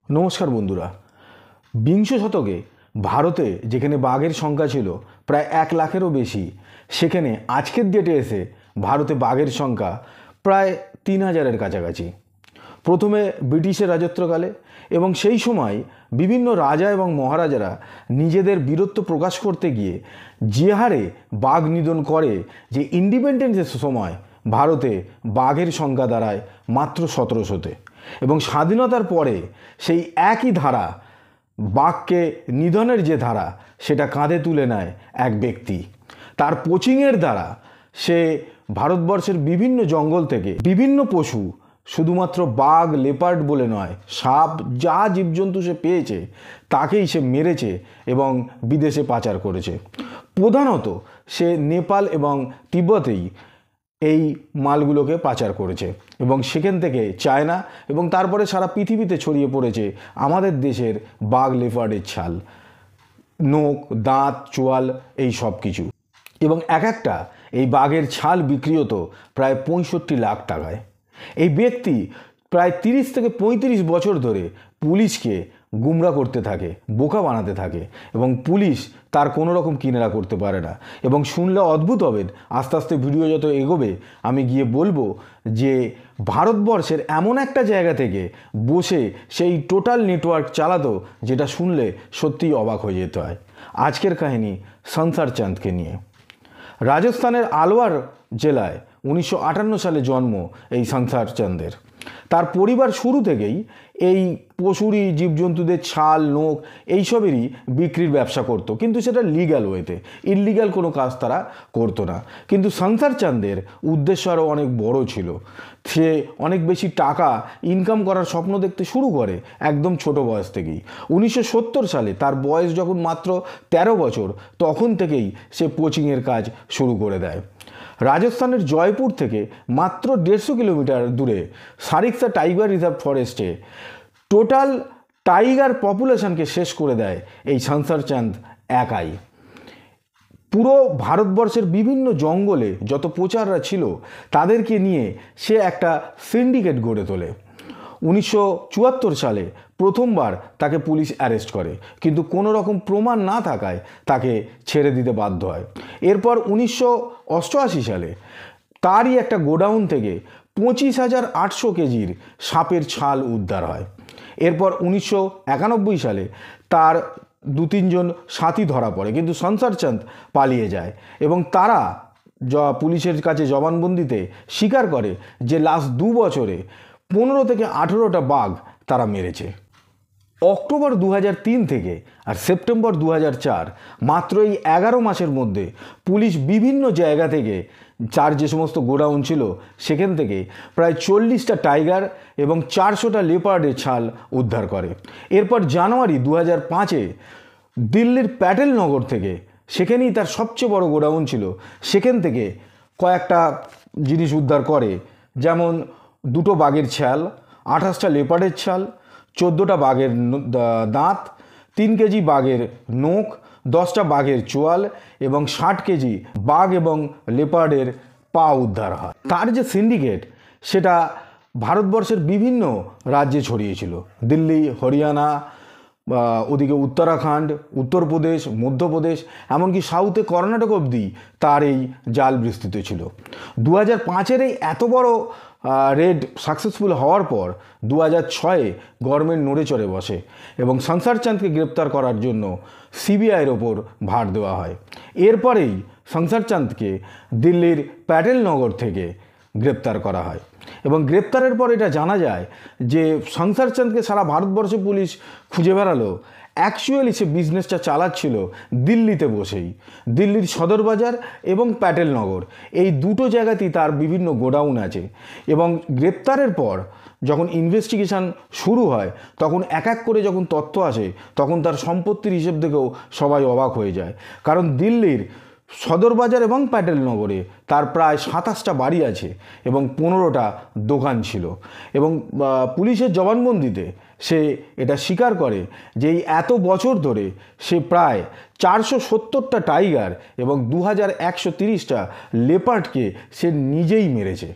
নমস্কার বন্ধুরা। বিংশ শতকে ভারতে যেখানে বাঘের সংখ্যা ছিল প্রায় 1 লাখেরও বেশি, সেখানে আজকের ডেটে এসে ভারতে বাঘের সংখ্যা প্রায় 3,000-এর কাছাকাছি। প্রথমে ব্রিটিশের রাজত্বকালে এবং সেই সময় বিভিন্ন রাজা এবং মহারাজারা নিজেদের বীরত্ব প্রকাশ করতে গিয়ে যে হারে বাঘ নিধন করে যে ইন্ডিপেন্ডেন্সের সময় ভারতে বাঘের সংখ্যা দাঁড়ায় মাত্র 1700-তে এবং স্বাধীনতার পরে সেই একই ধারা, বাঘকে নিধনের যে ধারা, সেটা কাঁধে তুলে নেয় এক ব্যক্তি। তার কোচিংয়ের দ্বারা সে ভারতবর্ষের বিভিন্ন জঙ্গল থেকে বিভিন্ন পশু, শুধুমাত্র বাঘ লেপার্ড বলে নয়, সাপ, যা জীবজন্তু সে পেয়েছে তাকেই সে মেরেছে এবং বিদেশে পাচার করেছে। প্রধানত সে নেপাল এবং তিব্বতেই এই মালগুলোকে পাচার করেছে এবং সেখান থেকে চায়না এবং তারপরে সারা পৃথিবীতে ছড়িয়ে পড়েছে আমাদের দেশের বাঘ লেপার্ডের ছাল, নখ, দাঁত, চোয়াল, এই সব কিছু। এবং একটা এই বাঘের ছাল বিক্রি হতো প্রায় 65 লাখ টাকায়। এই ব্যক্তি প্রায় 30 থেকে 35 বছর ধরে পুলিশকে গুমরা করতে থাকে, বোকা বানাতে থাকে এবং পুলিশ তার কোনো রকম কিনারা করতে পারে না। এবং শুনলে অদ্ভুত হবেন, আস্তে আস্তে ভিডিও যত এগোবে আমি গিয়ে বলবো যে ভারতবর্ষের এমন একটা জায়গা থেকে বসে সেই টোটাল নেটওয়ার্ক চালাতো, যেটা শুনলে সত্যিই অবাক হয়ে যেতে হয়। আজকের কাহিনী সংসার চাঁদকে নিয়ে। রাজস্থানের আলওয়ার জেলায় 1958 সালে জন্ম এই সংসার চাঁদের। তার পরিবার শুরু থেকেই এই পশুরই, জীবজন্তুদের ছাল, নখ এইসবেরই বিক্রির ব্যবসা করত, কিন্তু সেটা লিগ্যাল ওয়েতে, ইললিগ্যাল কোনো কাজ তারা করতো না। কিন্তু সংসার চাঁদের উদ্দেশ্য আরও অনেক বড় ছিল। সে অনেক বেশি টাকা ইনকাম করার স্বপ্ন দেখতে শুরু করে একদম ছোট বয়স থেকেই। 1970 সালে তার বয়স যখন মাত্র 13 বছর, তখন থেকেই সে কোচিংয়ের কাজ শুরু করে দেয়। রাজস্থানের জয়পুর থেকে মাত্র 150 কিলোমিটার দূরে সারিক্সা টাইগার রিজার্ভ ফরেস্টে টোটাল টাইগার পপুলেশনকে শেষ করে দেয় এই সংসার চাঁদ একাই। পুরো ভারতবর্ষের বিভিন্ন জঙ্গলে যত প্রচাররা ছিল তাদেরকে নিয়ে সে একটা সিন্ডিকেট গড়ে তোলে। 1974 সালে প্রথমবার তাকে পুলিশ অ্যারেস্ট করে, কিন্তু কোনো রকম প্রমাণ না থাকায় তাকে ছেড়ে দিতে বাধ্য হয়। এরপর 1988 সালে তারই একটা গোডাউন থেকে 25,800 কেজির সাপের ছাল উদ্ধার হয়। এরপর 1991 সালে তার 2-3 জন সাথী ধরা পড়ে, কিন্তু সংসার চাঁদ পালিয়ে যায় এবং তারা পুলিশের কাছে জবানবন্দিতে স্বীকার করে যে লাস্ট 2 বছরে 15 থেকে 18টা বাঘ তারা মেরেছে। অক্টোবর 2003 থেকে আর সেপ্টেম্বর 2004, মাত্র এই 11 মাসের মধ্যে পুলিশ বিভিন্ন জায়গা থেকে, যার যে সমস্ত গোডাউন ছিল সেখান থেকে প্রায় 40টা টাইগার এবং 400টা লেপার্ডের ছাল উদ্ধার করে। এরপর জানুয়ারি 2005-এ দিল্লির প্যাটেল নগর থেকে, সেখানেই তার সবচেয়ে বড় গোডাউন ছিল, সেখান থেকে কয়েকটা জিনিস উদ্ধার করে, যেমন 2টো বাঘের ছাল, 28টা লেপার্ডের ছাল, 14টা বাঘের দাঁত, 3 কেজি বাঘের নখ, 10টা বাঘের চোয়াল এবং 60 কেজি বাঘ এবং লেপার্ডের পা উদ্ধার হয়। তার যে সিন্ডিকেট সেটা ভারতবর্ষের বিভিন্ন রাজ্যে ছড়িয়েছিল, দিল্লি, হরিয়ানা, ওদিকে উত্তরাখণ্ড, উত্তরপ্রদেশ, মধ্যপ্রদেশ, এমনকি সাউথে কর্ণাটক অবধি তার এই জাল বিস্তৃত ছিল। 2005-এর এই এত বড় রেড সাকসেসফুল হওয়ার পর 2006-এ গভর্নমেন্ট নড়ে চড়ে বসে এবং সংসার চাঁদকে গ্রেপ্তার করার জন্য সিবিআইয়ের ওপর ভার দেওয়া হয়। এরপরেই সংসার চাঁদকে দিল্লির প্যাটেল নগর থেকে গ্রেপ্তার করা হয় এবং গ্রেপ্তারের পর এটা জানা যায় যে সংসার চাঁদকে সারা ভারতবর্ষে পুলিশ খুঁজে বেড়ালো, অ্যাকচুয়ালি সে বিজনেসটা চালাচ্ছিল দিল্লিতে বসেই। দিল্লির সদরবাজার এবং প্যাটেল নগর, এই দুটো জায়গাতেই তার বিভিন্ন গোডাউন আছে। এবং গ্রেপ্তারের পর যখন ইনভেস্টিগেশন শুরু হয়, তখন এক এক করে যখন তথ্য আসে, তখন তার সম্পত্তির হিসেব দেখেও সবাই অবাক হয়ে যায়। কারণ দিল্লির সদরবাজার এবং প্যাটেল নগরে তার প্রায় 27টা বাড়ি আছে এবং 15টা দোকান ছিল। এবং পুলিশের জবানবন্দিতে সে এটা স্বীকার করে যে এই এত বছর ধরে সে প্রায় 470টা টাইগার এবং 2130টা লেপার্ডকে সে নিজেই মেরেছে।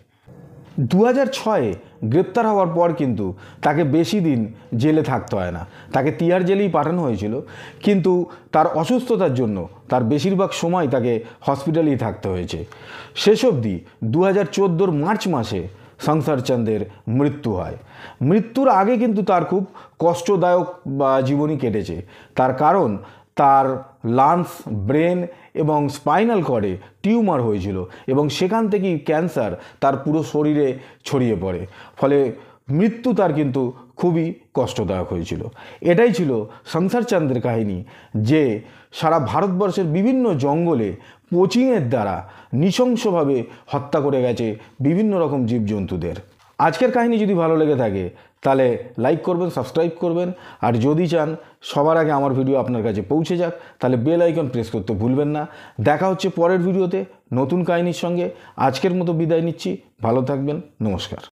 2006-এ গ্রেপ্তার হওয়ার পর কিন্তু তাকে বেশি দিন জেলে থাকতে হয় না, তাকে তিহার জেলেই পাঠানো হয়েছিল। কিন্তু তার অসুস্থতার জন্য তার বেশিরভাগ সময় তাকে হসপিটালেই থাকতে হয়েছে। শেষ অবধি 2014 মার্চ মাসে সংসার চাঁদের মৃত্যু হয়। মৃত্যুর আগে কিন্তু তার খুব কষ্টদায়ক জীবনই কেটেছে। তার কারণ তার লাংস, ব্রেন এবং স্পাইনাল কর্ডে টিউমার হয়েছিল এবং সেখান থেকেই ক্যান্সার তার পুরো শরীরে ছড়িয়ে পড়ে। ফলে মৃত্যু তার কিন্তু খুবই কষ্টদায়ক হয়েছিল। এটাই ছিল সংসার চাঁদের কাহিনী, যে সারা ভারতবর্ষের বিভিন্ন জঙ্গলে পোচিংয়ের দ্বারা নৃশংসভাবে হত্যা করে গেছে বিভিন্ন রকম জীবজন্তুদের। আজকের কাহিনী যদি ভালো লেগে থাকে তাহলে লাইক করবেন, সাবস্ক্রাইব করবেন, আর যদি চান সবার আগে আমার ভিডিও আপনার কাছে পৌঁছে যাক তাহলে বেল আইকন প্রেস করতে ভুলবেন না। দেখা হচ্ছে পরের ভিডিওতে নতুন কাহিনীর সঙ্গে। আজকের মতো বিদায় নিচ্ছি, ভালো থাকবেন, নমস্কার।